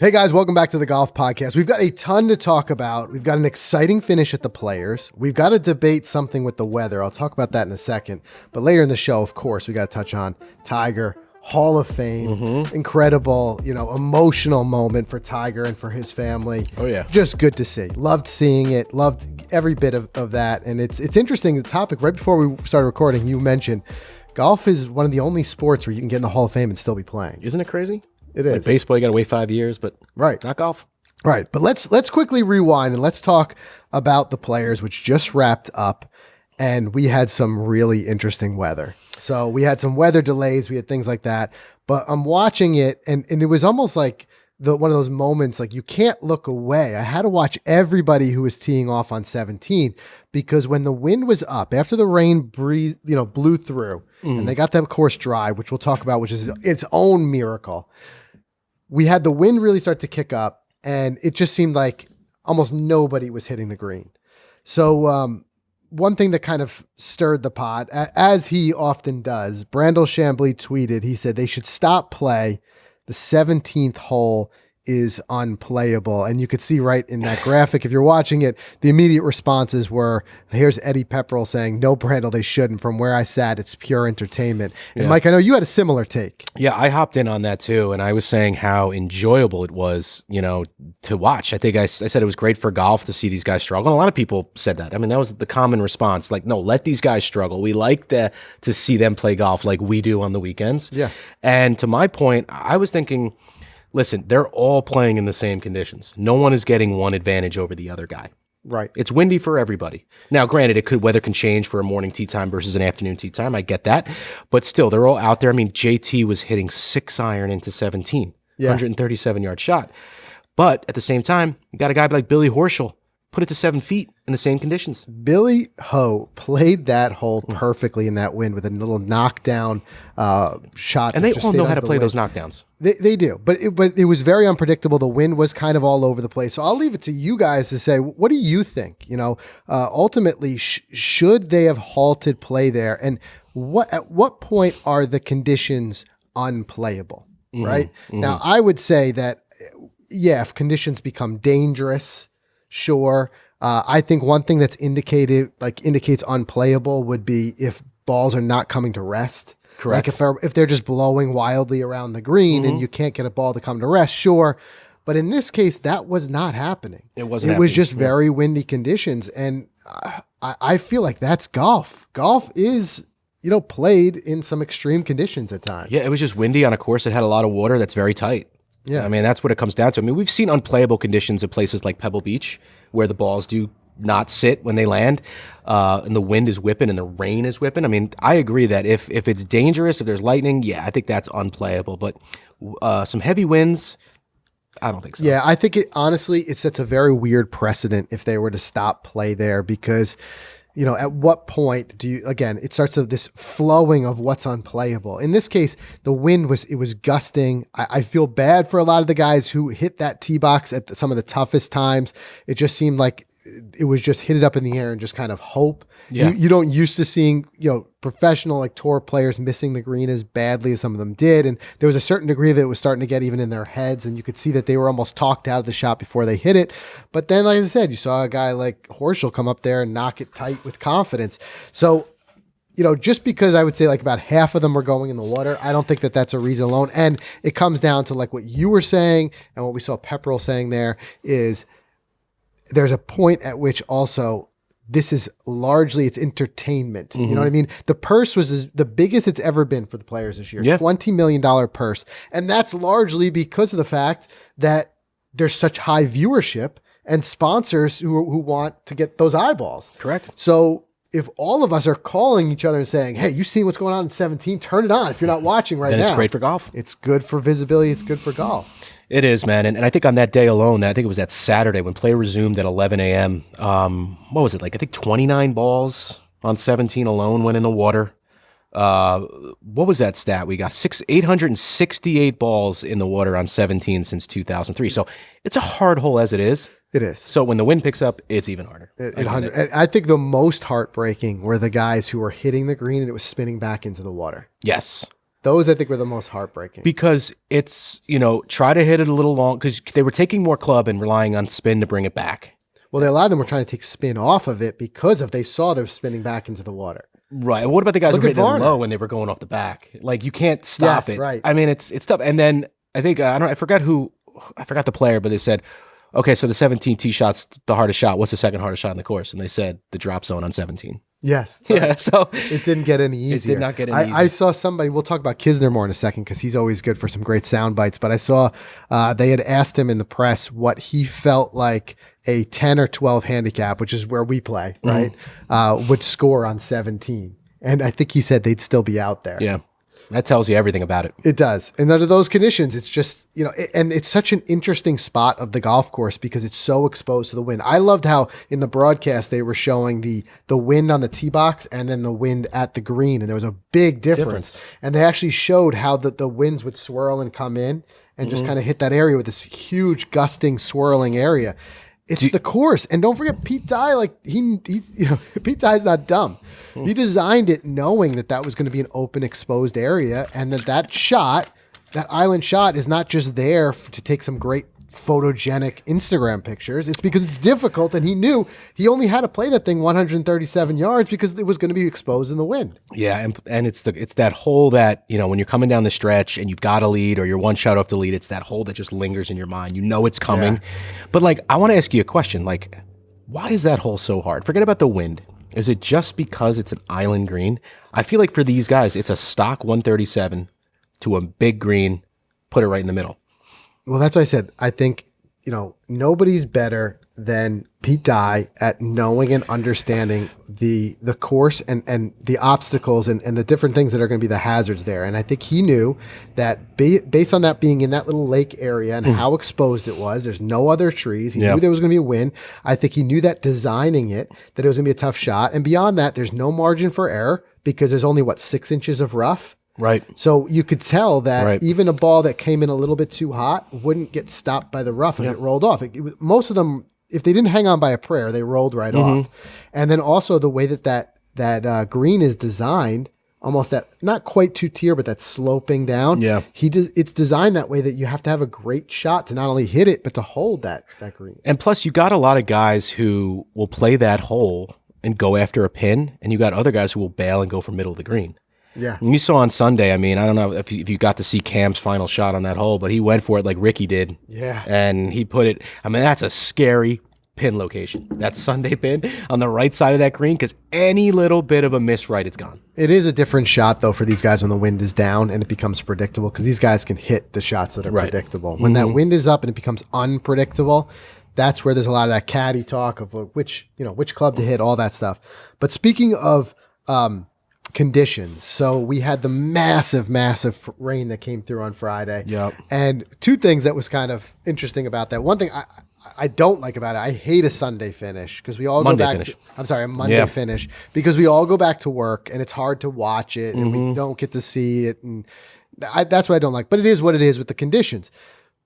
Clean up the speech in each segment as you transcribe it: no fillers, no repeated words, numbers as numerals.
Hey guys, welcome back to the Golf Podcast. We've got a ton to talk about. We've got an exciting finish at the Players. We've got to debate something with the weather. I'll talk about that in a second. But later in the show, of course, we got to touch on Tiger, Hall of Fame, incredible, emotional moment for Tiger and for his family. Oh yeah, just good to see. Loved seeing it. Loved every bit of that. And it's interesting. The topic right before we started recording, you mentioned golf is one of the only sports where you can get in the Hall of Fame and still be playing. Isn't it crazy? It is. Like baseball, you got to wait 5 years, but not golf. Right. But let's quickly rewind and let's talk about the Players, which just wrapped up, and we had some really interesting weather. So we had some weather delays, we had things like that. But I'm watching it, and it was almost like one of those moments, like you can't look away. I had to watch everybody who was teeing off on 17, because when the wind was up, after the rain blew through, and they got that course dry, which we'll talk about, which is its own miracle. We had the wind really start to kick up, and it just seemed like almost nobody was hitting the green. So one thing that kind of stirred the pot, as he often does, Brandel Chambly tweeted, he said they should stop play. The 17th hole is unplayable. And you could see right in that graphic, if you're watching it, the immediate responses were, here's Eddie Pepperell saying, no, Brandel, they shouldn't. From where I sat, it's pure entertainment. And Mike, I know you had a similar take. Yeah, I hopped in on that too. And I was saying how enjoyable it was, to watch. I think I said it was great for golf to see these guys struggle. And a lot of people said that. I mean, that was the common response. Like, no, let these guys struggle. We like to see them play golf like we do on the weekends. Yeah. And to my point, I was thinking, listen, they're all playing in the same conditions. No one is getting one advantage over the other guy. Right. It's windy for everybody. Now, granted, weather can change for a morning tee time versus an afternoon tee time. I get that. But still, they're all out there. I mean, JT was hitting 6-iron into 17, 137-yard shot. But at the same time, you got a guy like Billy Horschel, put it to 7 feet in the same conditions. Billy Ho played that hole perfectly in that wind with a little knockdown shot. And they all know how to play those knockdowns. They do, but it was very unpredictable. The wind was kind of all over the place. So I'll leave it to you guys to say, what do you think? Ultimately, should they have halted play there? And at what point are the conditions unplayable? Right? Now, I would say that, if conditions become dangerous, sure. I think one thing that's indicates unplayable would be if balls are not coming to rest. Correct. Like if they're just blowing wildly around the green and you can't get a ball to come to rest, sure. But in this case, that was not happening. It wasn't. It was just very windy conditions, and I feel like that's golf. Golf is played in some extreme conditions at times. Yeah, it was just windy on a course that had a lot of water that's very tight. Yeah. I mean, that's what it comes down to. I mean, we've seen unplayable conditions at places like Pebble Beach where the balls do not sit when they land, and the wind is whipping and the rain is whipping. I mean, I agree that if it's dangerous, if there's lightning, I think that's unplayable. But some heavy winds, I don't think so. Yeah, I think it sets a very weird precedent if they were to stop play there, because at what point it starts with this flowing of what's unplayable. In this case, the wind was gusting. I feel bad for a lot of the guys who hit that tee box at some of the toughest times. It just seemed like it was just hit it up in the air and just kind of hope. Yeah. You don't used to seeing, professional tour players missing the green as badly as some of them did. And there was a certain degree of it was starting to get even in their heads. And you could see that they were almost talked out of the shot before they hit it. But then, like I said, you saw a guy like Horschel come up there and knock it tight with confidence. So, just because I would say like about half of them were going in the water, I don't think that that's a reason alone. And it comes down to like what you were saying and what we saw Pepperell saying there is there's a point at which also this is largely it's entertainment. You know what I mean? The purse was the biggest it's ever been for the Players this year, $20 million purse. And that's largely because of the fact that there's such high viewership and sponsors who want to get those eyeballs. Correct. So if all of us are calling each other and saying, hey, you see what's going on in 17, turn it on. If you're not watching right now. Then it's great for golf. It's good for visibility. It's good for golf. It is, man. And I think on that day alone, I think it was that Saturday when play resumed at 11 a.m., what was it? Like, I think 29 balls on 17 alone went in the water. What was that stat? We got 868 balls in the water on 17 since 2003. So it's a hard hole as it is. It is. So when the wind picks up, it's even harder. I think the most heartbreaking were the guys who were hitting the green and it was spinning back into the water. Yes. Those I think were the most heartbreaking. Because it's, try to hit it a little long, because they were taking more club and relying on spin to bring it back. Well, a lot of them were trying to take spin off of it because they saw them spinning back into the water. Right. What about the guys who hit it low when they were going off the back? Like, you can't stop it. Right. I mean, it's tough. And then I think, I forgot the player, but they said, okay, so the 17 tee shot's the hardest shot. What's the second hardest shot in the course? And they said the drop zone on 17. Yes. Yeah. So it didn't get any easier. It did not get any easier. I saw somebody, we'll talk about Kisner more in a second because he's always good for some great sound bites, but I saw they had asked him in the press what he felt like a 10 or 12 handicap, which is where we play, right, would score on 17. And I think he said they'd still be out there. Yeah. That tells you everything about it. It does. And under those conditions, it's just, and it's such an interesting spot of the golf course because it's so exposed to the wind. I loved how in the broadcast they were showing the wind on the tee box and then the wind at the green. And there was a big difference. And they actually showed how the winds would swirl and come in and just kind of hit that area with this huge gusting, swirling area. It's the course. And don't forget Pete Dye, Pete Dye's not dumb. He designed it knowing that was going to be an open, exposed area and that shot, that island shot is not just there to take some great photogenic Instagram pictures. It's because it's difficult and he knew he only had to play that thing 137 yards because it was going to be exposed in the wind. Yeah, and it's that hole that, when you're coming down the stretch and you've got a lead or you're one shot off the lead, it's that hole that just lingers in your mind. You know it's coming. Yeah. But I want to ask you a question. Why is that hole so hard? Forget about the wind. Is it just because it's an island green? I feel like for these guys, it's a stock 137 to a big green, put it right in the middle. Well, that's what I said. I think, nobody's better than Pete Dye at knowing and understanding the course and the obstacles and the different things that are going to be the hazards there. And I think he knew that based on that being in that little lake area and how exposed it was, there's no other trees. He knew there was going to be a wind. I think he knew that designing it, that it was going to be a tough shot. And beyond that, there's no margin for error because there's only 6 inches of rough. Right. So you could tell that even a ball that came in a little bit too hot wouldn't get stopped by the rough if it rolled off. Most of them, if they didn't hang on by a prayer, they rolled right off. And then also the way that green is designed, almost that, not quite 2-tier, but that sloping down. Yeah. It's designed that way that you have to have a great shot to not only hit it, but to hold that green. And plus you got a lot of guys who will play that hole and go after a pin, and you got other guys who will bail and go for middle of the green. Yeah. And you saw on Sunday, I don't know if you got to see Cam's final shot on that hole, but he went for it like Ricky did. Yeah. And he put it, that's a scary pin location. That Sunday pin on the right side of that green, because any little bit of a miss right, it's gone. It is a different shot, though, for these guys when the wind is down and it becomes predictable, because these guys can hit the shots that are predictable. When that wind is up and it becomes unpredictable, that's where there's a lot of that caddy talk of which club to hit, all that stuff. But speaking of conditions. So we had the massive rain that came through on Friday. Yep. And two things that was kind of interesting about that. One thing I don't like about it, I hate a Sunday finish because we all Monday go back finish. a Monday finish because we all go back to work and it's hard to watch it and we don't get to see it. And that's what I don't like. But it is what it is with the conditions.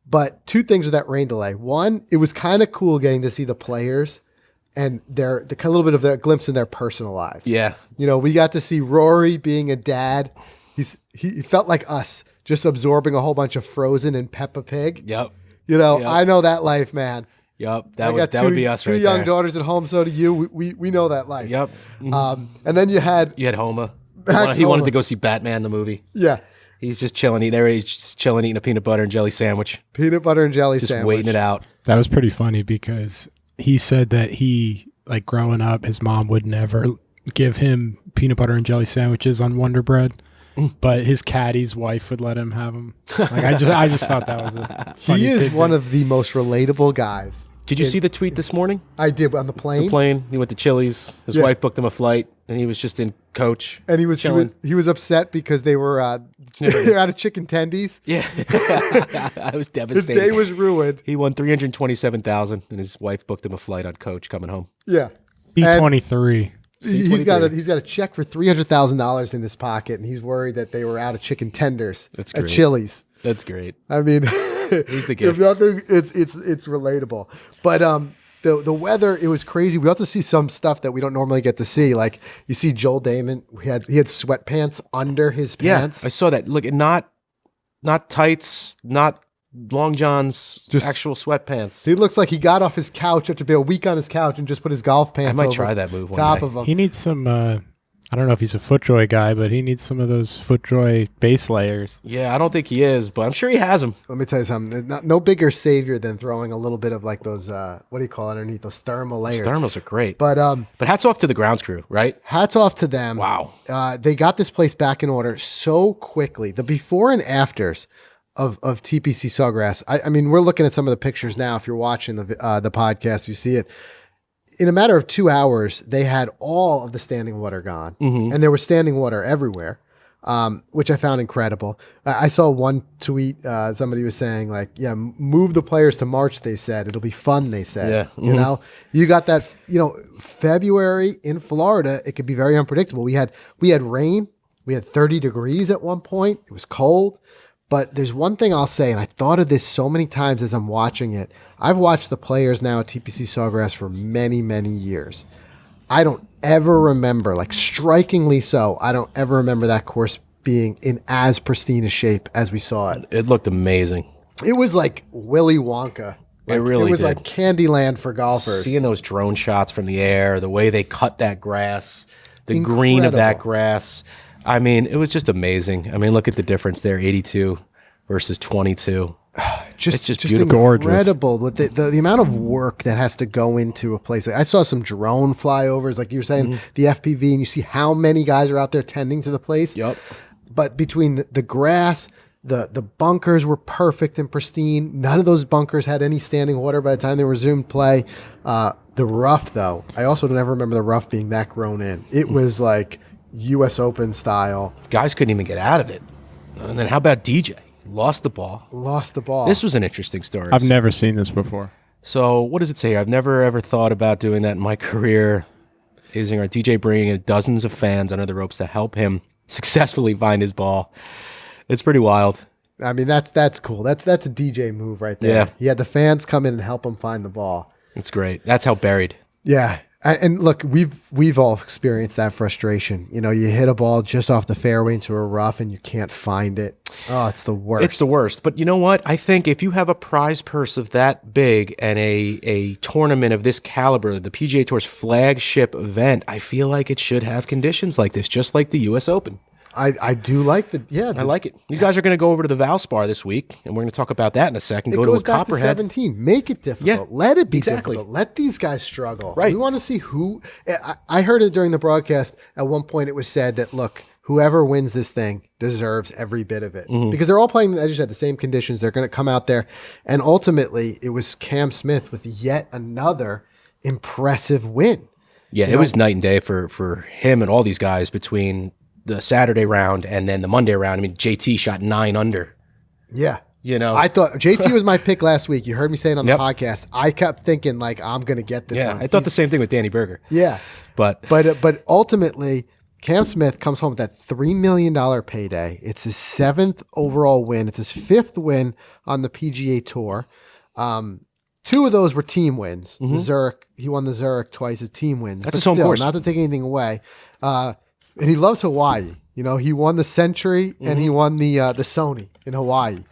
But two things with that rain delay. One, it was kind of cool getting to see the players and a little bit of a glimpse in their personal lives. Yeah. We got to see Rory being a dad. He felt like us, just absorbing a whole bunch of Frozen and Peppa Pig. Yep. I know that life, man. Yep. That would be us right there. Two young daughters at home, so do you. We know that life. Yep. And then you had Homer. Max He wanted Homer. to go see Batman, the movie. Yeah. He's just chilling. He's just chilling, eating a peanut butter and jelly sandwich. Peanut butter and jelly just sandwich. waiting it out. That was pretty funny because he said that he, growing up, his mom would never give him peanut butter and jelly sandwiches on Wonder Bread, but his caddy's wife would let him have them. I just thought that was a funny He is tidbit. one of the most relatable guys. Did you see the tweet this morning? I did on the plane. He went to Chili's. His wife booked him a flight, and he was just in coach. And he was upset because they were out of chicken tendies. Yeah, I was His devastated. day was ruined. He won $327,000, and his wife booked him a flight on coach coming home. Yeah. B23. He's got a check for $300,000 in his pocket, and he's worried that they were out of chicken tenders at Chili's. That's great. I mean, He's the gift. if nothing, it's relatable. But the weather, it was crazy. We also see some stuff that we don't normally get to see. Like you see Joel Damon, he had sweatpants under his pants. I saw that. Look, not tights, not long johns, Just actual sweatpants. He looks like he got off his couch after being a week on his couch and just put his golf pants I might over try that move one top day. of him. He needs some. I don't know if he's a FootJoy guy, but he needs some of those FootJoy base layers. Yeah, I don't think he is, but I'm sure he has them. Let me tell you something. No bigger savior than throwing a little bit of like those, what do you call it underneath, those thermal layers. Those thermals are great. But hats off to the grounds crew, right? hats off to them. Wow. They got this place back in order so quickly. The before and afters of TPC Sawgrass. I mean, we're looking at some of the pictures now. If you're watching the podcast, you see it. In a matter of 2 hours, they had all of the standing water gone, and there was standing water everywhere, which I found incredible. I saw one tweet. Somebody was saying like, "Yeah, move the players to March." They said it'll be fun. They said, Yeah. you know, you got that. You know, February in Florida, it could be very unpredictable. We had rain. We had 30 degrees at one point. It was cold. But there's one thing I'll say, and I thought of this so many times as I'm watching it. I've watched the players now at TPC Sawgrass for many, many years. I don't ever remember, like strikingly so, I don't ever remember that course being in as pristine a shape as we saw it. It looked amazing. It was like Willy Wonka. Like, It really was did. like Candyland for golfers. Seeing those drone shots from the air, the way they cut that grass, the green of that Incredible. grass. I mean, it was just amazing. I mean, look at the difference there, 82 versus 22. just beautiful. incredible. The amount of work that has to go into a place. Like, I saw some drone flyovers, like you were saying, the FPV, and you see how many guys are out there tending to the place. Yep. But between the grass, the bunkers were perfect and pristine. None of those bunkers had any standing water by the time they resumed play. The rough, though, I also never remember the rough being that grown in. It was like U.S. Open style. Guys couldn't even get out of it. And then how about DJ? Lost the ball. Lost the ball. This was an interesting story. I've never seen this before. So what does it say here? I've never ever thought about doing that in my career. Using our DJ bringing in dozens of fans under the ropes to help him successfully find his ball. It's pretty wild. I mean, that's cool. That's a DJ move right there. Yeah. He had the fans come in and help him find the ball. It's great. That's how buried. Yeah. And look, we've all experienced that frustration. You know, you hit a ball just off the fairway into a rough and you can't find it. Oh, it's the worst. It's the worst. But you know what? I think if you have a prize purse of that big and a tournament of this caliber, the PGA Tour's flagship event, I feel like it should have conditions like this, just like the U.S. Open. I do like I like it. These guys are going to go over to the Valspar this week, and we're going to talk about that in a second. It Go goes to a back to Copperhead. 17. Make it difficult. Yeah, Let it be exactly. difficult. Let these guys struggle. Right. We want to see who. I heard it during the broadcast. At one point, it was said that, look, whoever wins this thing deserves every bit of it. Because they're all playing, as you said, the same conditions. They're going to come out there. And ultimately, it was Cam Smith with yet another impressive win. Yeah, it was night and day for him and all these guys between the Saturday round and then the Monday round. I mean, JT shot 9 under. Yeah. You know, I thought JT was my pick last week. You heard me say it on the Yep. podcast. I kept thinking like I'm going to get this one. I thought the same thing with Danny Berger. Yeah. But But ultimately, Cam Smith comes home with that $3 million payday. It's his 7th overall win. It's his 5th win on the PGA Tour. 2 of those were team wins. Zurich, he won the Zurich twice as team wins. That's But his home still, course. Not to take anything away. And he loves Hawaii. You know, he won the Century and he won the Sony in Hawaii.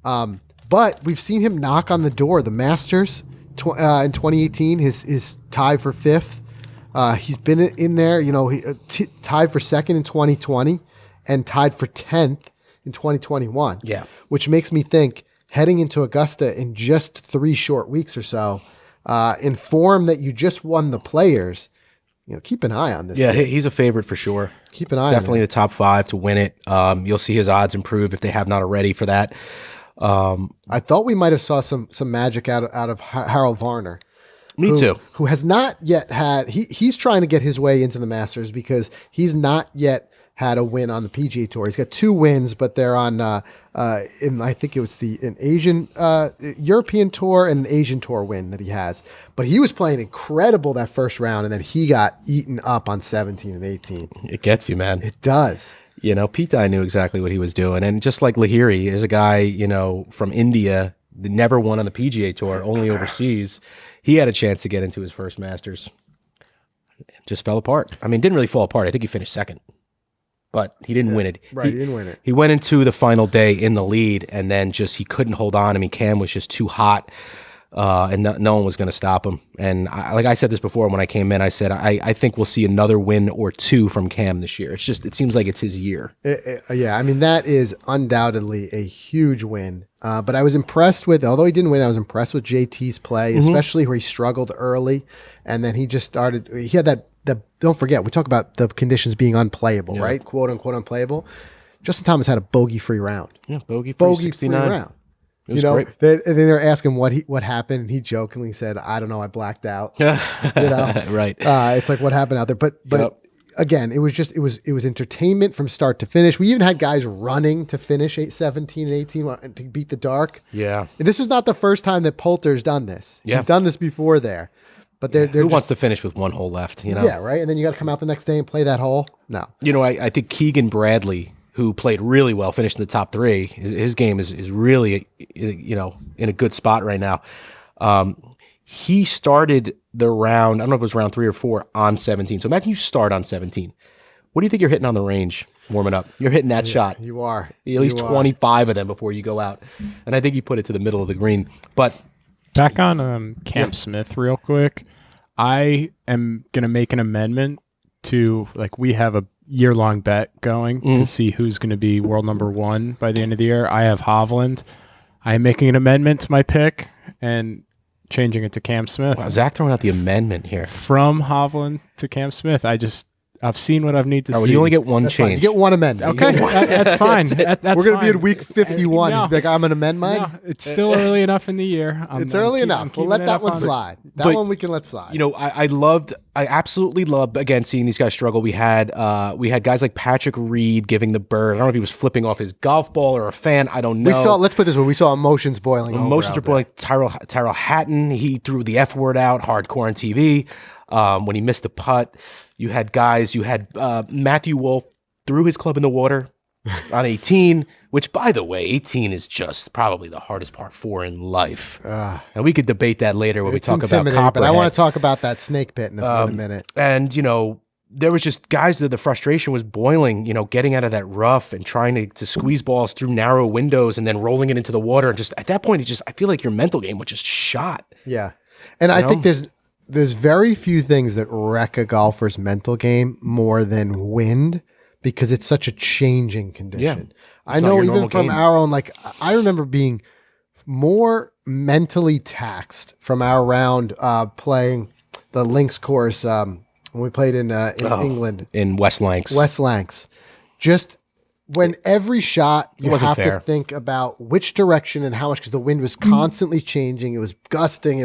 But we've seen him knock on the door. The Masters in 2018, his tied for 5th. He's been in there, you know, he tied for 2nd in 2020 and tied for 10th in 2021. Yeah. Which makes me think heading into Augusta in just 3 short weeks or so, in form that you just won the Players, you know, keep an eye on this. yeah, kid. he's a favorite for sure. Keep an eye Definitely on the top 5 to win it. You'll see his odds improve if they have not already for that. it. I thought we might have saw some magic out of Harold Varner. Me too. Who has not yet had, he's trying to get his way into the Masters because he's not yet had a win on the PGA Tour. He's got 2 wins, but they're on, I think it was an Asian, European Tour and an Asian Tour win that he has. But he was playing incredible that first round, and then he got eaten up on 17 and 18. It gets you, man. It does. You know, Pete Dye knew exactly what he was doing. And just like Lahiri is a guy, you know, from India never won on the PGA Tour, only overseas. He had a chance to get into his first Masters. Just fell apart. I mean, didn't really fall apart. I think he finished second, but he didn't win it. Right, he didn't win it. He went into the final day in the lead, and then he couldn't hold on. I mean, Cam was just too hot. And no one was going to stop him. And like I said this before when I came in, I said I think we'll see another win or two from Cam this year. It seems like it's his year. Yeah, I mean, that is undoubtedly a huge win. But I was impressed with, although he didn't win, I was impressed with JT's play, especially where he struggled early, and then he just started. He had that. Don't forget, we talk about the conditions being unplayable, right? "Quote unquote" unplayable. Justin Thomas had a bogey-free round. Yeah, bogey-free 69 round. Great. And then they're asking what happened, and he jokingly said, "I don't know, I blacked out." Right. It's like, what happened out there? But again, it was entertainment from start to finish. We even had guys running to finish 17 and 18 to beat the dark. Yeah. This is not the first time that Poulter's done this. Yeah. He's done this before there. But who wants to finish with one hole left? Yeah, right. And then you got to come out the next day and play that hole. No. I think Keegan Bradley, who played really well, finished in the top three. His game is really, in a good spot right now. He started the round, I don't know if it was round 3 or 4, on 17. So imagine you start on 17. What do you think you're hitting on the range warming up? You're hitting that shot. You are. At least 25 of them before you go out. And I think you put it to the middle of the green. But back on Cam Smith real quick, I am going to make an amendment to, we have a year-long bet going to see who's going to be world number 1 by the end of the year. I have Hovland. I am making an amendment to my pick and changing it to Cam Smith. Wow, Zach throwing out the amendment here. From Hovland to Cam Smith. I've seen what I've need to see. Well, you only get one That's change. Fine. You get one amendment. Okay, that's fine. That's We're going to be in fine. week 51. He's like, I'm going to amend mine. No, it's still early enough in the year. It's early enough. We'll let that one slide. That one we can let slide. I absolutely loved, again, seeing these guys struggle. We had guys like Patrick Reed giving the bird. I don't know if he was flipping off his golf ball or a fan. I don't know. Let's put this way. We saw emotions boiling over. Emotions are boiling. Tyrell Hatton, he threw the F word out, hardcore on TV, when he missed the putt. You had Matthew Wolf threw his club in the water on 18, which, by the way, 18 is just probably the hardest par 4 in life. And we could debate that later when we talk about Copperhead. But I want to talk about that snake pit in a minute. And, there was just guys that the frustration was boiling, getting out of that rough and trying to squeeze balls through narrow windows and then rolling it into the water. And just at that point, I feel like your mental game was just shot. Yeah. And I think there's very few things that wreck a golfer's mental game more than wind, because it's such a changing condition. Yeah. I know even from our own, I remember being more mentally taxed from our round playing the links course when we played in England. In West Lancs. West Lancs. Just when every shot you have to think about which direction and how much, because the wind was constantly changing. It was gusting.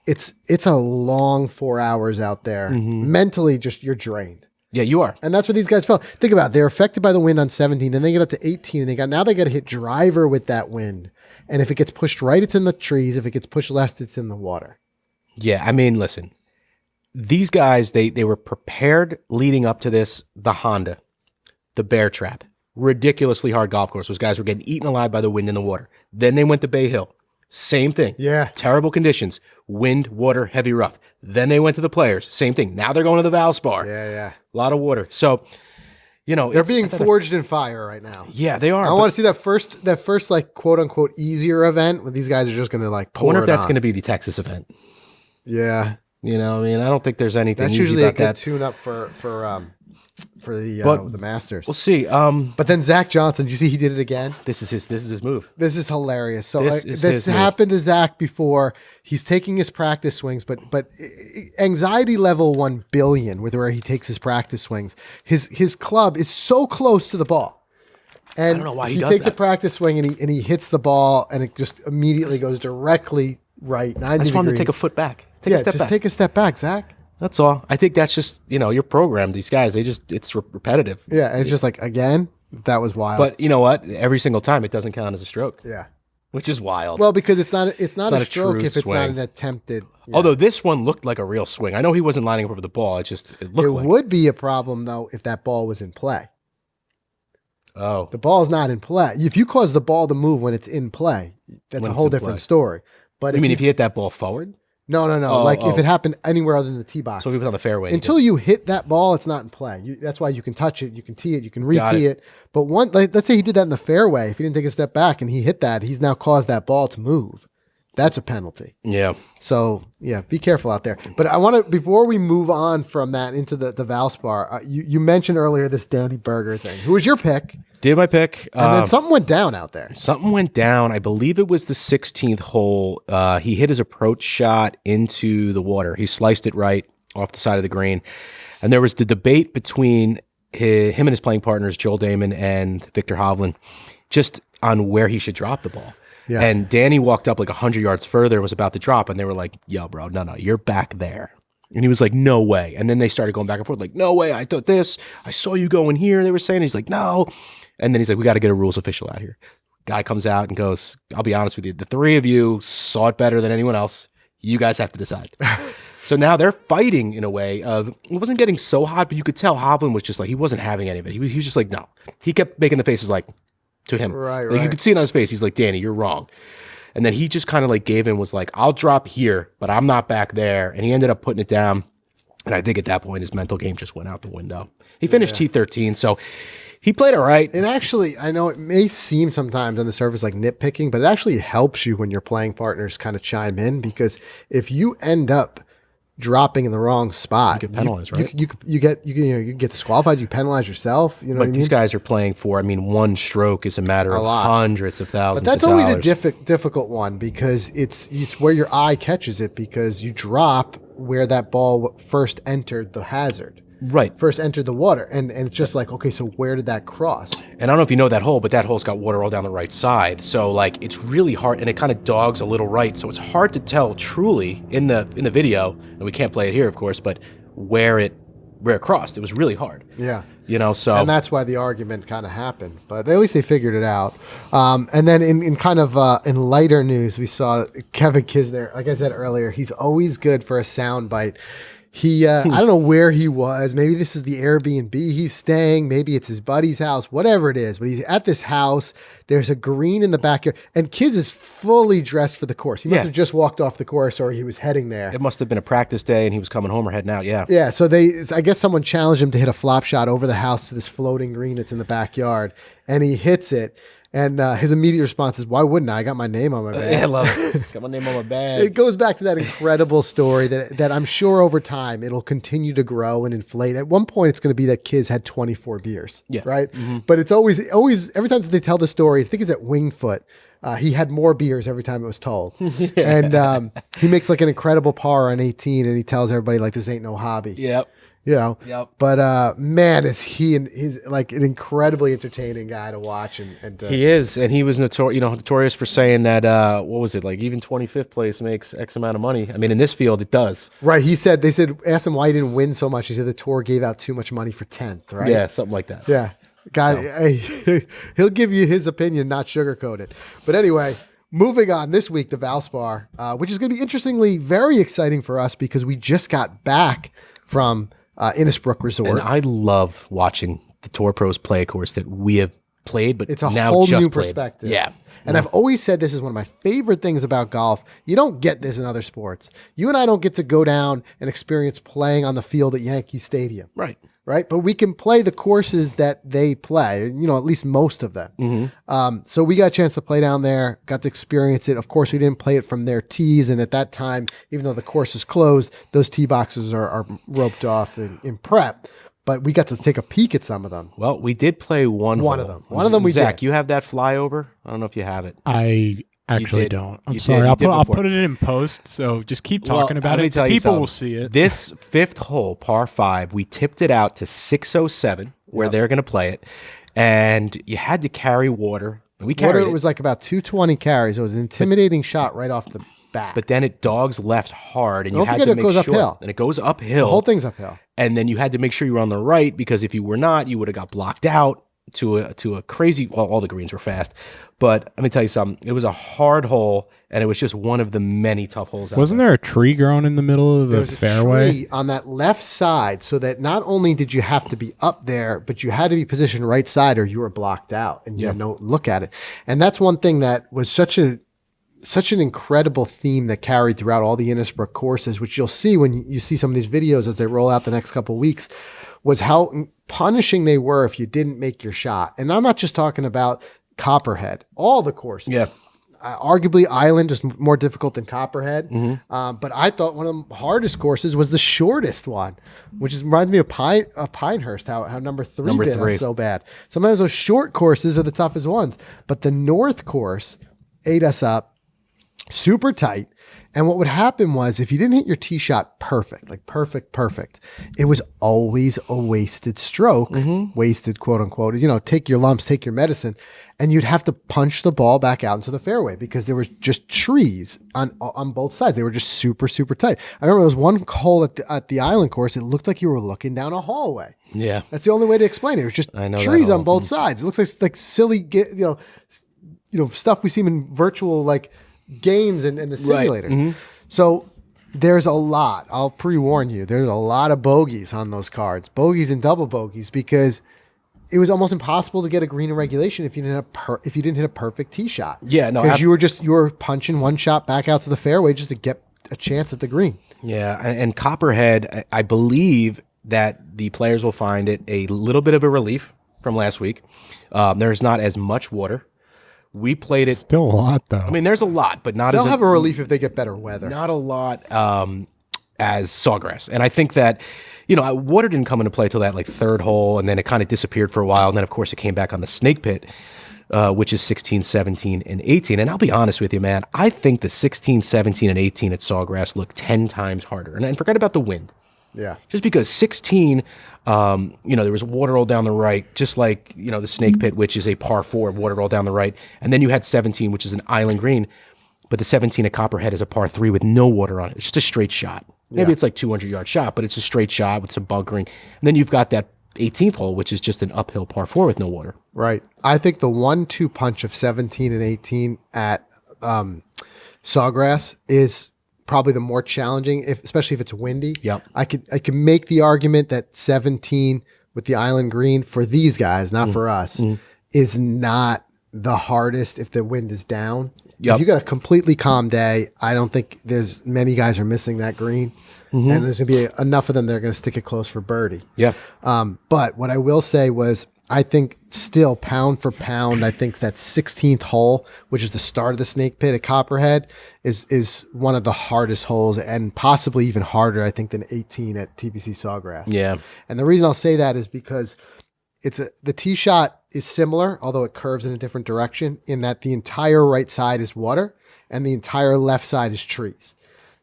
It's a long 4 hours out there. Mentally, just you're drained. Yeah, you are. And that's what these guys felt. Think about it. They're affected by the wind on 17. Then they get up to 18. And now they got to hit driver with that wind. And if it gets pushed right, it's in the trees. If it gets pushed left, it's in the water. Yeah, I mean, listen. These guys, they were prepared leading up to this. The Honda, the Bear Trap. Ridiculously hard golf course. Those guys were getting eaten alive by the wind and the water. Then they went to Bay Hill. Same thing. Yeah. Terrible conditions. Wind, water, heavy rough. Then they went to the Players. Same thing. Now they're going to the Valspar. Yeah. A lot of water. So, they're being forged in fire right now. Yeah, they are. I want to see that first quote unquote easier event where these guys are just going to pour. I wonder if that's going to be the Texas event. Yeah. I don't think there's anything that's easy usually about a good that. tune up for the Masters. We'll see. But then Zach Johnson, did you see he did it again? This is his move. This is hilarious. So this happened to Zach before. He's taking his practice swings, but anxiety level 1 billion with where he takes his practice swings. His club is so close to the ball. And I don't know why he does takes that. a practice swing and he hits the ball and it just immediately goes directly right. 90 I just want him degrees. to take a foot back. Take a step back, Zach. That's all. I think that's just, you're programmed. These guys, it's repetitive. Yeah, and it's just again, that was wild. But you know what? Every single time it doesn't count as a stroke. Yeah. Which is wild. Well, because it's not a stroke true if it's swing. not an attempted. Yeah. Although this one looked like a real swing. I know he wasn't lining up over the ball. It looked like. Would be a problem though if that ball was in play. Oh, The ball's not in play. If you cause the ball to move when it's in play, that's When a it's whole in different play. story. But I mean, if you hit that ball forward, no. Oh, Like if oh. it happened anywhere other than the tee box. so if it was on the fairway. Until you hit that ball, it's not in play. That's why you can touch it, you can tee it, you can Got re-tee it. But let's say he did that in the fairway. If he didn't take a step back and he hit that, he's now caused that ball to move. That's a penalty. Yeah. So yeah, be careful out there. But I want to, before we move on from that into the Valspar, you mentioned earlier this Danny Berger thing. Who was your pick? Did my pick. And then something went down out there. Something went down. I believe it was the 16th hole. He hit his approach shot into the water. He sliced it right off the side of the green. And there was the debate between him and his playing partners, Joel Damon and Victor Hovland, just on where he should drop the ball. Yeah. And Danny walked up like 100 yards further, was about to drop, and they were like, yo, bro, no, you're back there. And he was like, no way. And then they started going back and forth, like, no way, I thought this. I saw you going here. They were saying, he's like, no. And then he's like, we got to get a rules official out here. Guy comes out and goes, I'll be honest with you, the three of you saw it better than anyone else. You guys have to decide. So now they're fighting in a way of, it wasn't getting so hot, but you could tell Hovland was just like, he wasn't having any of it. He was just like, no. He kept making the faces like, to him. Right. You could see it on his face. He's like, Danny, you're wrong. And then he just kind of like gave in, was like, I'll drop here, but I'm not back there. And he ended up putting it down. And I think at that point, his mental game just went out the window. He finished T13, so he played all right. And actually, I know it may seem sometimes on the surface like nitpicking, but it actually helps you when your playing partners kind of chime in, because if you end up dropping in the wrong spot, You get penalized, right? You get disqualified. You penalize yourself. You know what I But mean? these guys are playing for, one stroke is a matter of lot. hundreds of thousands But that's of always dollars. a difficult one, because it's where your eye catches it, because you drop where that ball first entered the hazard. Right. First entered the water, and it's just like, okay, so where did that cross? And I don't know if you know that hole, but that hole's got water all down the right side. So like it's really hard, and it kind of dogs a little right. So it's hard to tell truly in the video, and we can't play it here, of course, but where it crossed. It was really hard. Yeah. So And that's why the argument kind of happened, but at least they figured it out. And then in kind of in lighter news, we saw Kevin Kisner. Like I said earlier, he's always good for a soundbite. He, I don't know where he was. Maybe this is the Airbnb he's staying. Maybe it's his buddy's house, whatever it is. But he's at this house. There's a green in the backyard. And Kiz is fully dressed for the course. He must have just walked off the course, or he was heading there. it must have been a practice day, and he was coming home or heading out. Yeah. Yeah, so I guess someone challenged him to hit a flop shot over the house to this floating green that's in the backyard. And he hits it. And his immediate response is, why wouldn't I? I got my name on my bag. I love it. Got my name on my bag. It goes back to that incredible story that I'm sure over time it'll continue to grow and inflate. At one point, it's going to be that Kiz had 24 beers, right? Mm-hmm. But it's always every time they tell the story, I think it's at Wingfoot, he had more beers every time it was told. And he makes like an incredible par on 18, and he tells everybody like, this ain't no hobby. Yep. You know, Yep. But man, is he's like an incredibly entertaining guy to watch, and He is, and he was notorious for saying that what was it, like even 25th place makes X amount of money. I mean, in this field, it does. right. They said asked him why he didn't win so much. He said the tour gave out too much money for 10th, right? Yeah, something like that. Yeah. Guy, he'll give you his opinion, not sugarcoat it. But anyway, moving on this week, the Valspar, which is going to be interestingly very exciting for us because we just got back from Innisbrook Resort. And I love watching the Tour Pros play a course that we have played, but It's a now whole just new played. perspective. Yeah. And I've always said this is one of my favorite things about golf. You don't get this in other sports. You and I don't get to go down and experience playing on the field at Yankee Stadium. Right. Right. But we can play the courses that they play, at least most of them. Mm-hmm. So we got a chance to play down there, got to experience it. Of course, we didn't play it from their tees. And at that time, even though the course is closed, those tee boxes are roped off in prep. But we got to take a peek at some of them. Well, we did play one of them. One of them we Zach, did. you have that flyover? I don't know if you have it. I actually did. don't. I'm You did. sorry. You did I'll before. put it in post. So just keep talking about let me it. tell you People something. will see it. This fifth hole, par 5, we tipped it out to 607, where they're going to play it. And you had to carry water. We carried Water it. was like about 220 carries. It was an intimidating shot right off the bat. But then it dogs left hard, and Don't you had forget to it make goes sure. uphill. And it goes uphill. the whole thing's uphill. And then you had to make sure you were on the right, because if you were not, you would have got blocked out. to a crazy. Well, all the greens were fast, but let me tell you something. It was a hard hole, and it was just one of the many tough holes. Wasn't there a tree growing in the middle of the fairway? A tree on that left side, so that not only did you have to be up there, but you had to be positioned right side, or you were blocked out, and you had no look at it. And that's one thing that was such an incredible theme that carried throughout all the Innisbrook courses, which you'll see when you see some of these videos as they roll out the next couple of weeks, was how punishing they were if you didn't make your shot. And I'm not just talking about Copperhead, all the courses. Yeah. Arguably, Island is more difficult than Copperhead. But I thought one of the hardest courses was the shortest one, which reminds me of Pinehurst, how number three did us so bad. Sometimes those short courses are the toughest ones. But the North course ate us up super tight. And what would happen was if you didn't hit your tee shot perfect, like perfect, it was always a wasted stroke, wasted, quote unquote, take your lumps, take your medicine. And you'd have to punch the ball back out into the fairway because there was just trees on both sides. They were just super, super tight. I remember there was one hole at the Island course. It looked like you were looking down a hallway. Yeah. That's the only way to explain it. It was just trees on both sides. It looks like silly, stuff we see in virtual, like, games and the simulator. Right. So there's a lot. I'll pre-warn you. There's a lot of bogeys on those cards, bogeys and double bogeys, because it was almost impossible to get a green in regulation if you didn't hit a perfect tee shot. Yeah, no, because you were punching one shot back out to the fairway just to get a chance at the green. Yeah, and Copperhead, I believe that the players will find it a little bit of a relief from last week. There's not as much water. We played it. Still a lot, though. I mean, there's a lot, but not They'll as have a relief if they get better weather. Not a lot as Sawgrass. And I think that, water didn't come into play till that like third hole, and then it kind of disappeared for a while. And then, of course, it came back on the Snake Pit, which is 16, 17, and 18. And I'll be honest with you, man, I think the 16, 17, and 18 at Sawgrass look 10 times harder. And forget about the wind. Yeah. Just because 16, there was water all down the right, just like, the Snake Pit, which is a par 4, water all down the right. And then you had 17, which is an island green. But the 17 at Copperhead is a par 3 with no water on it. It's just a straight shot. Maybe it's like 200-yard shot, but it's a straight shot with some bunkering. And then you've got that 18th hole, which is just an uphill par 4 with no water. Right. I think the 1-2 punch of 17 and 18 at Sawgrass is probably the more challenging, especially if it's windy. Yep. I could make the argument that 17 with the island green for these guys, not for us, is not the hardest if the wind is down. Yep. If you got a completely calm day, I don't think there's many guys are missing that green. And there's going to be enough of them that are going to stick it close for birdie. Yeah. But what I will say was, I think still pound for pound, I think that 16th hole, which is the start of the Snake Pit at Copperhead, is one of the hardest holes, and possibly even harder, I think, than 18 at TPC Sawgrass. Yeah. And the reason I'll say that is because the tee shot is similar, although it curves in a different direction, in that the entire right side is water and the entire left side is trees.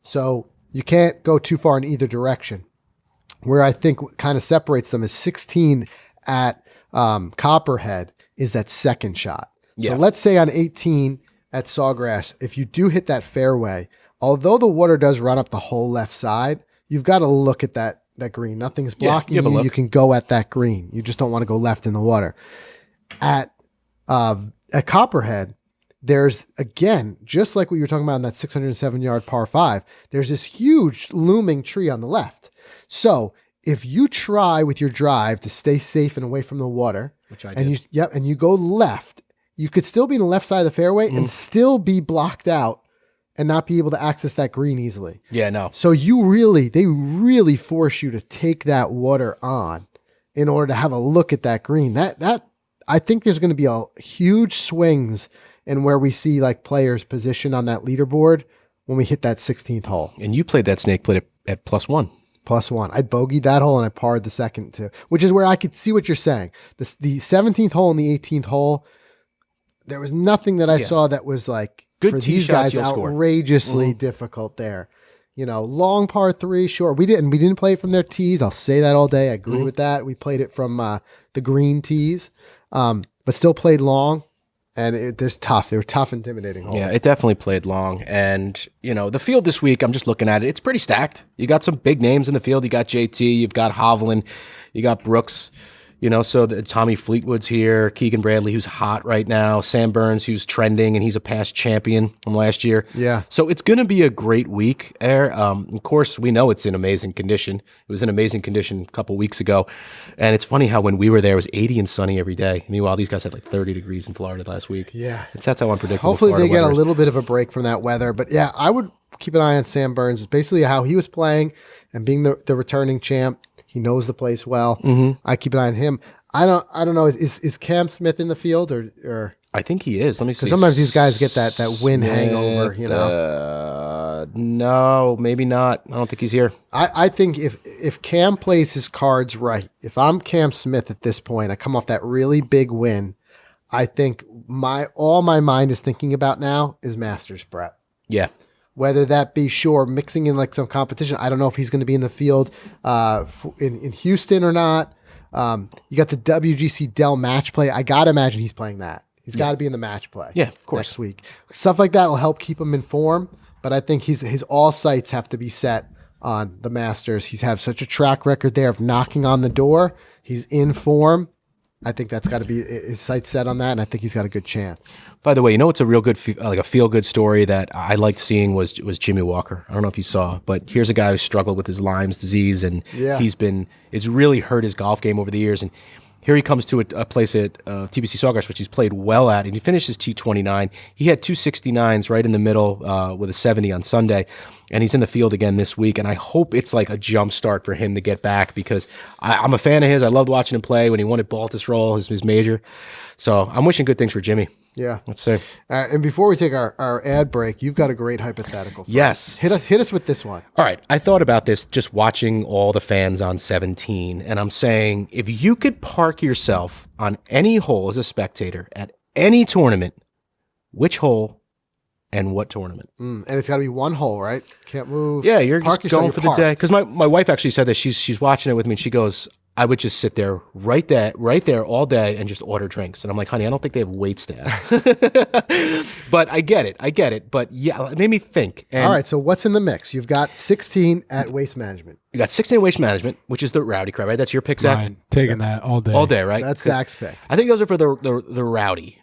So you can't go too far in either direction. Where I think what kind of separates them is 16 at Copperhead is that second shot. Yeah. So let's say on 18 at Sawgrass, if you do hit that fairway, although the water does run up the whole left side, you've got to look at that green. Nothing's blocking you. You can go at that green. You just don't want to go left in the water. At Copperhead, there's, again, just like what you were talking about in that 607-yard par 5, there's this huge looming tree on the left. So if you try with your drive to stay safe and away from the water, which I did, and you go left, you could still be in the left side of the fairway and still be blocked out and not be able to access that green easily. Yeah, no. So they really force you to take that water on in order to have a look at that green. That I think there's going to be a huge swings in where we see like players positioned on that leaderboard when we hit that 16th hole. And you played that Snake Pit at +1. +1. I bogeyed that hole and I parred the second too, which is where I could see what you're saying. The 17th hole and the 18th hole, there was nothing that I saw that was like good for tee these shots, guys you'll score. outrageously difficult there. Long par 3, short. We didn't play it from their tees. I'll say that all day. I agree with that. We played it from the green tees, but still played long. And they were tough, intimidating holes. Yeah, it definitely played long. And, the field this week, I'm just looking at it. It's pretty stacked. You got some big names in the field. You got JT, you've got Hovland, you got Brooks, So Tommy Fleetwood's here, Keegan Bradley, who's hot right now, Sam Burns, who's trending, and he's a past champion from last year. Yeah. So it's going to be a great week there. Of course, we know it's in amazing condition. It was in amazing condition a couple weeks ago. And it's funny how when we were there, it was 80 and sunny every day. Meanwhile, these guys had like 30 degrees in Florida last week. Yeah. That's how unpredictable Hopefully Florida they get weather a is. little bit of a break from that weather. But yeah, I would keep an eye on Sam Burns. It's basically how he was playing and being the returning champ. He knows the place well. Mm-hmm. I keep an eye on him. I don't know. Is Cam Smith in the field or I think he is. Let me see. sometimes these guys get that win hangover, No, maybe not. I don't think he's here. I think if Cam plays his cards right, if I'm Cam Smith at this point, I come off that really big win. I think all my mind is thinking about now is Masters prep. Yeah. Whether that be mixing in like some competition. I don't know if he's going to be in the field in Houston or not. You got the WGC Dell match play. I got to imagine he's playing that. He's got to be in the match play. Yeah, of course. Next week. Stuff like that will help keep him in form, but I think his all sights have to be set on the Masters. He's have such a track record there of knocking on the door. He's in form. I think that's got to be his sights set on that, and I think he's got a good chance. By the way, it's a real good, a feel-good story that I liked seeing was Jimmy Walker. I don't know if you saw, but here's a guy who struggled with his Lyme's disease, and it's really hurt his golf game over the years. And here he comes to a place at TPC Sawgrass, which he's played well at, and he finished his T29. He had 269s right in the middle with a 70 on Sunday, and he's in the field again this week. And I hope it's like a jump start for him to get back because I'm a fan of his. I loved watching him play when he won at Baltusrol, his major. So I'm wishing good things for Jimmy. Yeah. Let's see. And before we take our ad break, you've got a great hypothetical. Yes. Hit us with this one. All right. I thought about this just watching all the fans on 17, and I'm saying if you could park yourself on any hole as a spectator at any tournament, which hole and what tournament? And it's got to be one hole, right? Can't move. Yeah, you're Park just yourself, going you're for the parked. day. Because my wife actually said that she's watching it with me, and she goes, I would just sit there right there all day and just order drinks. And I'm like, honey, I don't think they have wait staff. But I get it. But yeah, it made me think. And All right, so what's in the mix? You've got 16 at Waste Management. you got 16 Waste Management, which is the rowdy crowd, right? That's your pick, Zach? Mine. Taking that all day. All day, right? That's 'Cause Zach's pick. I think those are for the rowdy.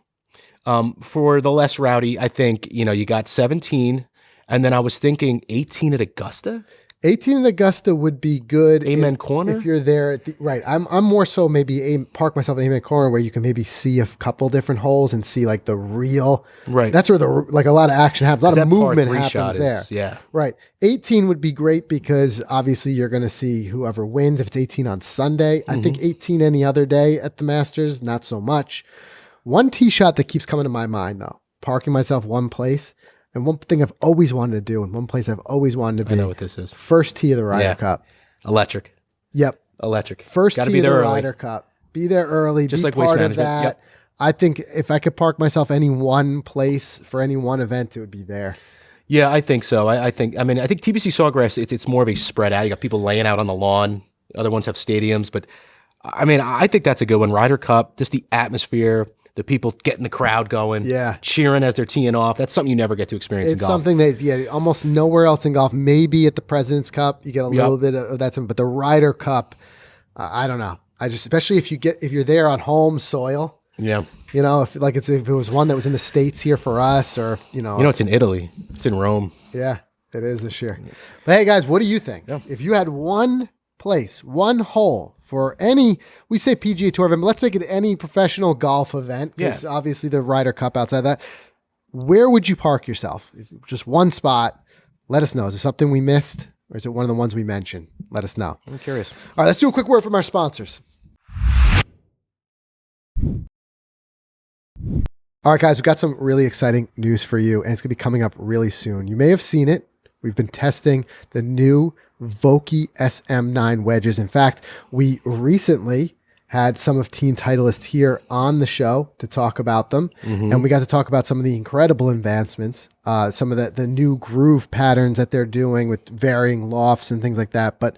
For the less rowdy, I think, you got 17. And then I was thinking 18 at Augusta. 18 at Augusta would be good. Amen Corner? If you're there, right. I'm more so maybe park myself at Amen Corner where you can maybe see a couple different holes and see like the real. Right. That's where a lot of action happens. A lot of That par movement three happens shot there. Yeah. Right. 18 would be great because obviously you're going to see whoever wins. If it's 18 on Sunday, I think 18 any other day at the Masters, not so much. One tee shot that keeps coming to my mind though, parking myself one place. And one thing I've always wanted to do, and one place I've always wanted to be. I know what this is. First tee of the Ryder Cup. Electric. Yep. Electric. First Gotta tee be of the there early. Ryder Cup. Be there early. Just be like Waste part of Management. that. Yep. I think if I could park myself any one place for any one event, it would be there. Yeah, I think so. I think TPC Sawgrass, it's more of a spread out. You got people laying out on the lawn. Other ones have stadiums. But, I think that's a good one. Ryder Cup, just the atmosphere, the people getting the crowd going, cheering as they're teeing off. That's something you never get to experience in It's golf. something that, almost nowhere else in golf. Maybe at the President's Cup, you get a little bit of that. But the Ryder Cup, I don't know. Especially if you're there on home soil. Yeah. If it was one that was in the States here for us, or it's in Italy. It's in Rome. Yeah, it is this year. But hey, guys, what do you think? Yeah. If you had one place, one hole for we say PGA Tour event, but let's make it any professional golf event, because obviously the Ryder Cup outside that, where would you park yourself? Just one spot. Let us know. Is there something we missed, or is it one of the ones we mentioned? Let us know. I'm curious. All right, let's do a quick word from our sponsors. All right, guys, we've got some really exciting news for you, and it's going to be coming up really soon. You may have seen it. We've been testing the new Vokey SM9 wedges. In fact, we recently had some of Team Titleist here on the show to talk about them, and we got to talk about some of the incredible advancements, some of the new groove patterns that they're doing with varying lofts and things like that. But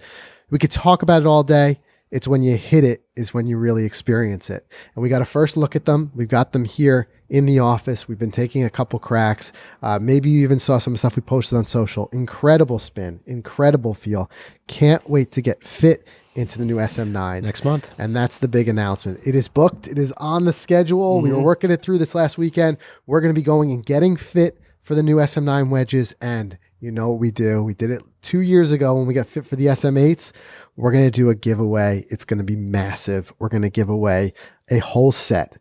we could talk about it all day. It's when you hit it is when you really experience it. And we got a first look at them. We've got them here in the office. We've been taking a couple cracks. Maybe you even saw some stuff we posted on social. Incredible spin, incredible feel. Can't wait to get fit into the new SM9s next month. And that's the big announcement. It is booked. It is on the schedule. We were working it through this last weekend. We're going to be going and getting fit for the new SM9 wedges. And you know what we do? We did it 2 years ago when we got fit for the SM8s. We're going to do a giveaway. It's going to be massive. We're going to give away a whole set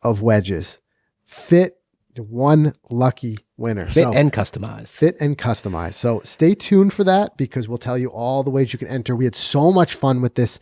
of wedges. Fit, one lucky winner. Fit and customized. Fit and customized. So stay tuned for that because we'll tell you all the ways you can enter. We had so much fun with this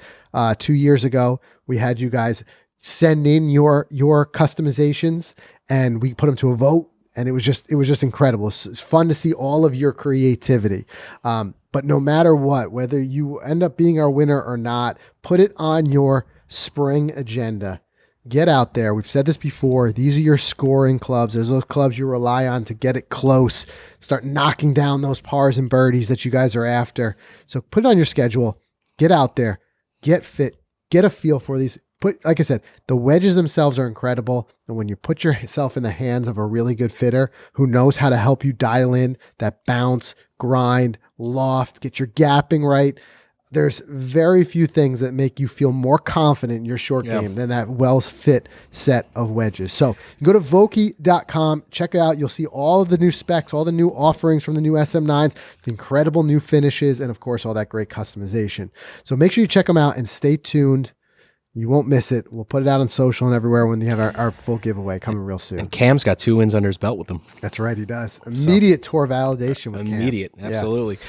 2 years ago. We had you guys send in your customizations and we put them to a vote. And it was just incredible. It's fun to see all of your creativity. But no matter what, whether you end up being our winner or not, put it on your spring agenda. Get out there. We've said this before. These are your scoring clubs. There's those clubs you rely on to get it close. Start knocking down those pars and birdies that you guys are after. So put it on your schedule. Get out there. Get fit. Get a feel for these. Like I said, the wedges themselves are incredible. And when you put yourself in the hands of a really good fitter who knows how to help you dial in that bounce, grind, loft, get your gapping right, there's very few things that make you feel more confident in your short game than that well-fit set of wedges. So you go to Vokey.com, check it out. You'll see all of the new specs, all the new offerings from the new SM9s, the incredible new finishes, and of course, all that great customization. So make sure you check them out and stay tuned. You won't miss it. We'll put it out on social and everywhere when we have our full giveaway coming real soon. And Cam's got 2 wins under his belt with them. That's right, he does. Immediate tour validation with Immediate, Cam. absolutely. Yeah.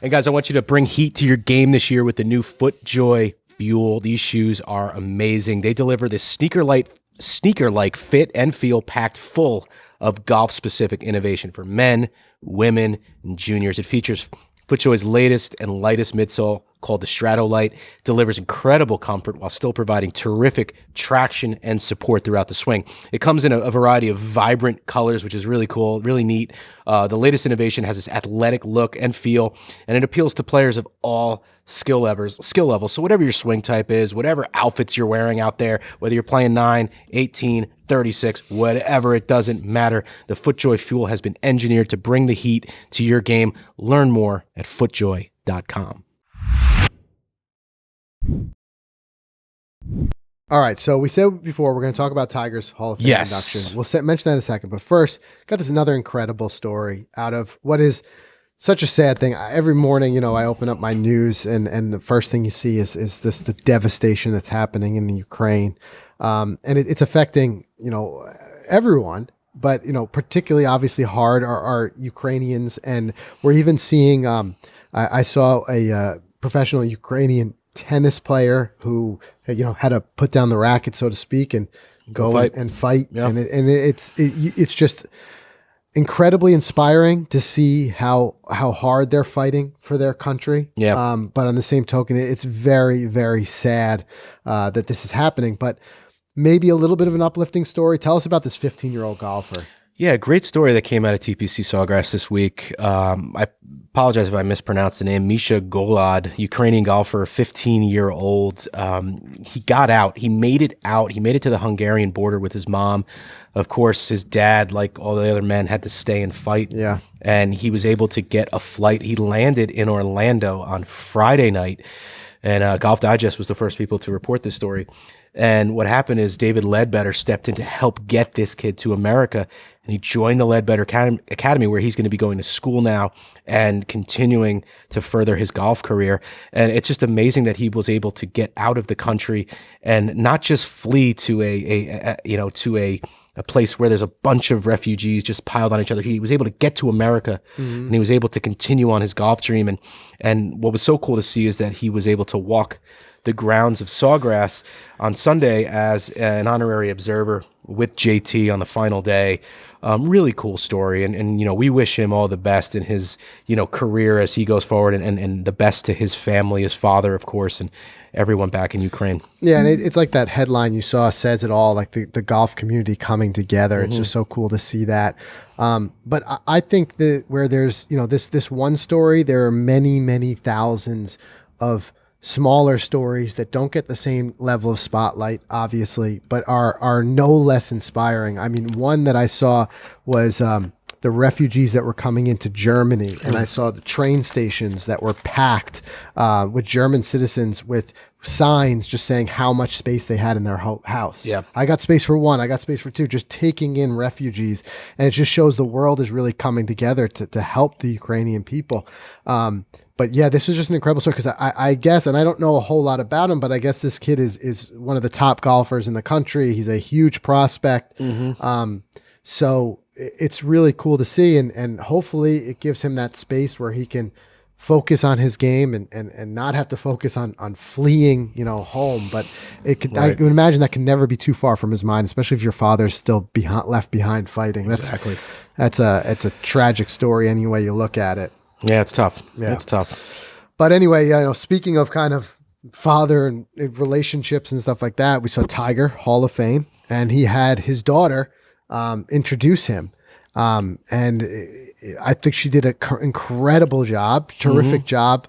And guys, I want you to bring heat to your game this year with the new FootJoy Fuel. These shoes are amazing. They deliver this sneaker-like fit and feel packed full of golf-specific innovation for men, women, and juniors. It features FootJoy's latest and lightest midsole called the Stratolite. Delivers incredible comfort while still providing terrific traction and support throughout the swing. It comes in a variety of vibrant colors, which is really cool, really neat. The latest innovation has this athletic look and feel, and it appeals to players of all skill levels. So whatever your swing type is, whatever outfits you're wearing out there, whether you're playing 9, 18, 36, whatever, it doesn't matter. The FootJoy Fuel has been engineered to bring the heat to your game. Learn more at footjoy.com. All right, so we said before we're going to talk about Tiger's Hall of Fame induction. We'll mention that in a second. But first, got this another incredible story out of what is such a sad thing. Every morning, I open up my news and the first thing you see is the devastation that's happening in the Ukraine. And it's affecting, everyone. But, particularly obviously hard are Ukrainians. And we're even seeing, I saw a professional Ukrainian tennis player who, had to put down the racket, so to speak, and go and fight. Yeah. And it's just incredibly inspiring to see how hard they're fighting for their country. Yeah. But on the same token, it's very, very sad that this is happening. But maybe a little bit of an uplifting story. Tell us about this 15-year-old golfer. Yeah, great story that came out of TPC Sawgrass this week. I apologize if I mispronounced the name. Misha Golad, Ukrainian golfer, 15-year-old. He got out. He made it out. He made it to the Hungarian border with his mom. Of course, his dad, like all the other men, had to stay and fight. Yeah. And he was able to get a flight. He landed in Orlando on Friday night. And Golf Digest was the first people to report this story. And what happened is David Ledbetter stepped in to help get this kid to America. And he joined the Ledbetter Academy, where he's going to be going to school now and continuing to further his golf career. And it's just amazing that he was able to get out of the country and not just flee to a place where there's a bunch of refugees just piled on each other. He was able to get to America, and he was able to continue on his golf dream. And what was so cool to see is that he was able to walk the grounds of Sawgrass on Sunday as an honorary observer with JT on the final day. Really cool story. And we wish him all the best in his, career as he goes forward, and the best to his family, his father, of course, and everyone back in Ukraine. Yeah. And it's like that headline you saw says it all, like the golf community coming together. It's just so cool to see that. But I think that where there's, this one story, there are many, many thousands of smaller stories that don't get the same level of spotlight, obviously, but are no less inspiring. I mean, one that I saw was the refugees that were coming into Germany, and I saw the train stations that were packed with German citizens with signs just saying how much space they had in their house. Yeah. I got space for one, I got space for two, just taking in refugees. And it just shows the world is really coming together to help the Ukrainian people. But yeah, this was just an incredible story because I guess, and I don't know a whole lot about him, but I guess this kid is one of the top golfers in the country. He's a huge prospect. So it's really cool to see. And hopefully it gives him that space where he can focus on his game and not have to focus on fleeing, home. But it could, I would imagine that can never be too far from his mind, especially if your father's still left behind fighting. Exactly. It's a tragic story any way you look at it. Yeah, it's tough. Yeah. It's tough. But anyway, speaking of kind of father and relationships and stuff like that, we saw Tiger, Hall of Fame, and he had his daughter introduce him. And I think she did an incredible job, terrific job,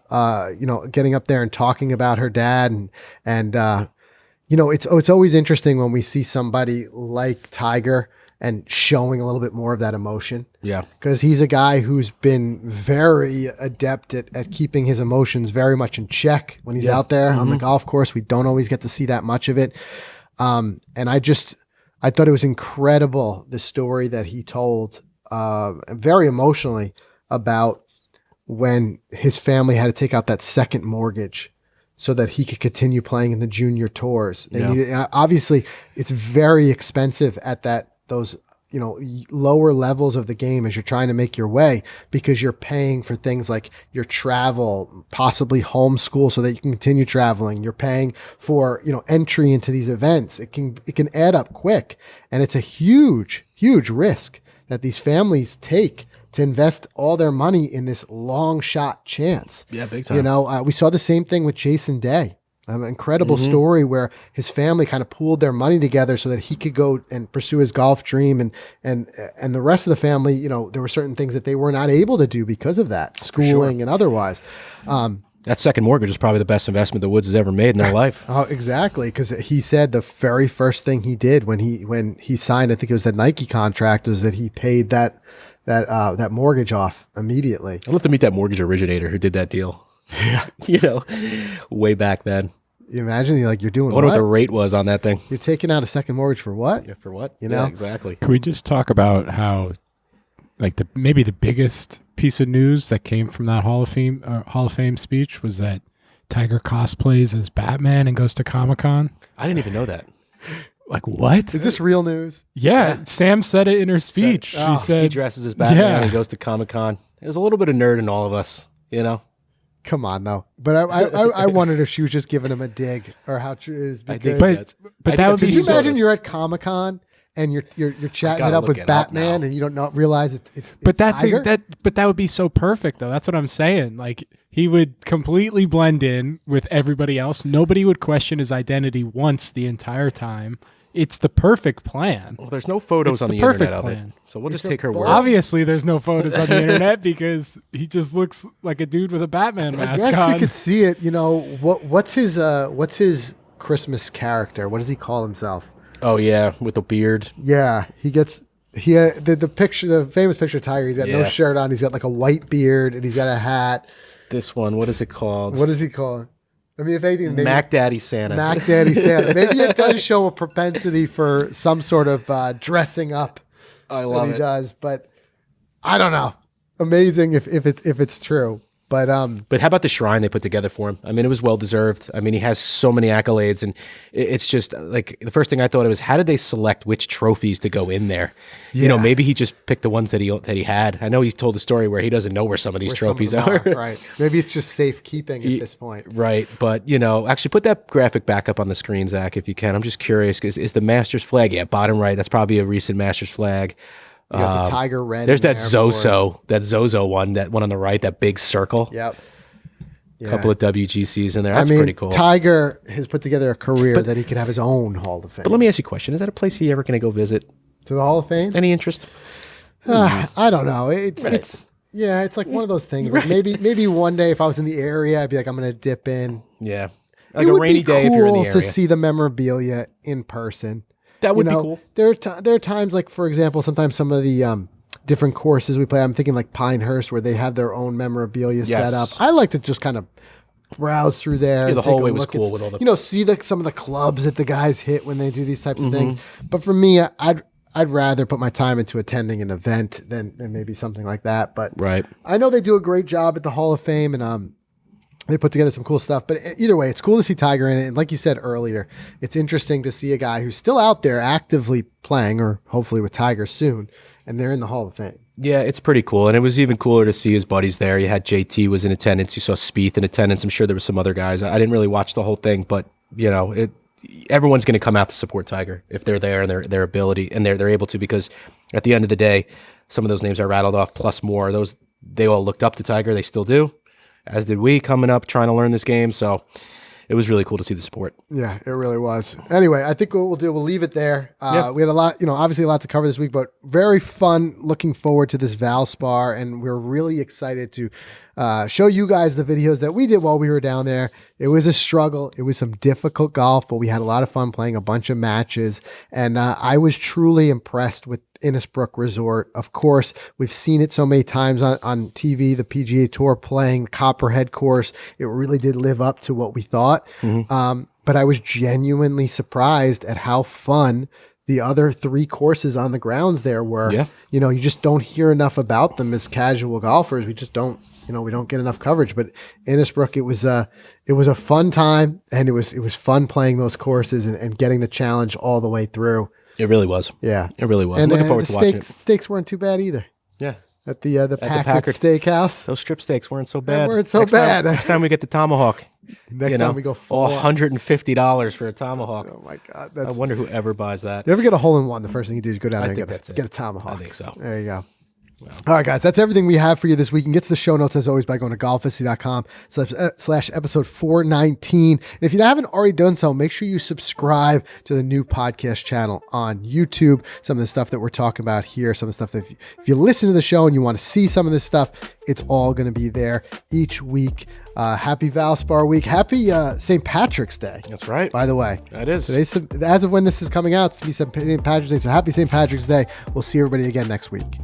getting up there and talking about her dad. And it's always interesting when we see somebody like Tiger and showing a little bit more of that emotion. Yeah. Because he's a guy who's been very adept at keeping his emotions very much in check when he's out there on the golf course. We don't always get to see that much of it. And I thought it was incredible, the story that he told, very emotionally, about when his family had to take out that second mortgage so that he could continue playing in the junior tours. They needed, obviously, it's very expensive at those lower levels of the game as you're trying to make your way, because you're paying for things like your travel, possibly homeschool so that you can continue traveling. You're paying for, entry into these events. It can add up quick. And it's a huge, huge risk that these families take to invest all their money in this long shot chance. Yeah, big time. We saw the same thing with Jason Day. An incredible story where his family kind of pooled their money together so that he could go and pursue his golf dream, and the rest of the family, there were certain things that they were not able to do because of that, schooling and otherwise. That second mortgage is probably the best investment the Woods has ever made in their life. Oh, exactly. Because he said the very first thing he did when he signed, I think it was the Nike contract, was that he paid that mortgage off immediately. I'd love to meet that mortgage originator who did that deal. Yeah. Way back then. You imagine you're doing I wonder what the rate was on that thing. You're taking out a second mortgage for what? Yeah, for what? Yeah, exactly. Can we just talk about how, maybe the biggest piece of news that came from that Hall of Fame speech was that Tiger cosplays as Batman and goes to Comic-Con? I didn't even know that. What? Is this real news? Yeah, Sam said it in her speech. She said he dresses as Batman and he goes to Comic-Con. There's a little bit of nerd in all of us, Come on, though. But I wondered if she was just giving him a dig, or how true it is. Because, but that would be. Can you imagine you're at Comic-Con and you're chatting it up with Batman and you don't realize it's But Tiger? that would be so perfect, though. That's what I'm saying. He would completely blend in with everybody else. Nobody would question his identity once the entire time. It's the perfect plan. Well, there's no photos on the internet of it, so we'll just take her word. Obviously, there's no photos on the internet because he just looks like a dude with a Batman mask I guess on. you could see it. What's his Christmas character? What does he call himself? Oh yeah, with the beard. Yeah, the picture, the famous picture of Tiger. He's got no shirt on. He's got a white beard and he's got a hat. This one, what is it called? What does he call it? I mean, if anything, maybe Mac Daddy Santa. Mac Daddy Santa. Maybe it does show a propensity for some sort of dressing up. I love he it. does, but I don't know. Amazing if it's true. But how about the shrine they put together for him? I mean, it was well deserved. I mean, he has so many accolades, and it's just the first thing I thought of was, how did they select which trophies to go in there? Yeah. Maybe he just picked the ones that he had. I know he's told a story where he doesn't know where some of these trophies are. Right. Maybe it's just safekeeping at this point. Right. But, actually put that graphic back up on the screen, Zach, if you can. I'm just curious, because is the Masters flag? Yeah, bottom right. That's probably a recent Masters flag. You got the Tiger red. There's that Zozo one, that one on the right, that big circle. Yep. A couple of WGCs in there. That's pretty cool. Tiger has put together a career that he could have his own Hall of Fame. But let me ask you a question. Is that a place he ever going to go visit? To the Hall of Fame? Any interest? I don't know. It's Yeah, it's like one of those things. Like maybe one day if I was in the area, I'd be like, I'm going to dip in. Yeah. It Like a would rainy be day if you're in the cool area. to see the memorabilia in person. That would be cool. There are times, like, for example, sometimes some of the different courses we play, I'm thinking like Pinehurst, where they have their own memorabilia set up. I like to just kind of browse through there. Yeah, the and take a hallway was look cool at, with all the... see some of the clubs that the guys hit when they do these types of things. But for me, I'd rather put my time into attending an event than maybe something like that. But Right. I know they do a great job at the Hall of Fame, and they put together some cool stuff. But either way, it's cool to see Tiger in it. And like you said earlier, it's interesting to see a guy who's still out there actively playing, or hopefully with Tiger soon, and they're in the Hall of Fame. Yeah, it's pretty cool. And it was even cooler to see his buddies there. You had JT was in attendance. You saw Spieth in attendance. I'm sure there were some other guys. I didn't really watch the whole thing, but everyone's going to come out to support Tiger if they're there and their ability, and they're able to, because at the end of the day, some of those names I rattled off plus more, they all looked up to Tiger. They still do, as did we coming up trying to learn this game. So it was really cool to see the support. Yeah, it really was. Anyway, I think what we'll do, we'll leave it there. We had a lot, obviously a lot to cover this week, but very fun. Looking forward to this Valspar, and we're really excited to show you guys the videos that we did while we were down there. It was a struggle. It was some difficult golf, but we had a lot of fun playing a bunch of matches, and I was truly impressed with Innisbrook Resort. Of course, we've seen it so many times on TV, the PGA Tour playing the Copperhead course. It really did live up to what we thought. But I was genuinely surprised at how fun the other 3 courses on the grounds there were. Yeah. You just don't hear enough about them as casual golfers. We just don't, we don't get enough coverage. But Innisbrook, it was a fun time, and it was fun playing those courses and getting the challenge all the way through. It really was. Yeah. It really was. And I'm looking forward to watching it. Steaks weren't too bad either. Yeah. At the Packard Steakhouse. Those strip steaks weren't so bad. Next time we get the tomahawk. Next time we go full $150 for a tomahawk. Oh my God. I wonder who ever buys that. You ever get a hole in one, the first thing you do is go down there and that's get a tomahawk. I think so. There you go. Wow. All right, guys, that's everything we have for you this week. You can get to the show notes, as always, by going to golficity.com/episode 419. And if you haven't already done so, make sure you subscribe to the new podcast channel on YouTube. Some of the stuff that we're talking about here, some of the stuff that if you listen to the show and you want to see some of this stuff, it's all going to be there each week. Happy Valspar week. Happy St. Patrick's Day. That's right. By the way. That is. Today's, as of when this is coming out, it's St. Patrick's Day. So happy St. Patrick's Day. We'll see everybody again next week.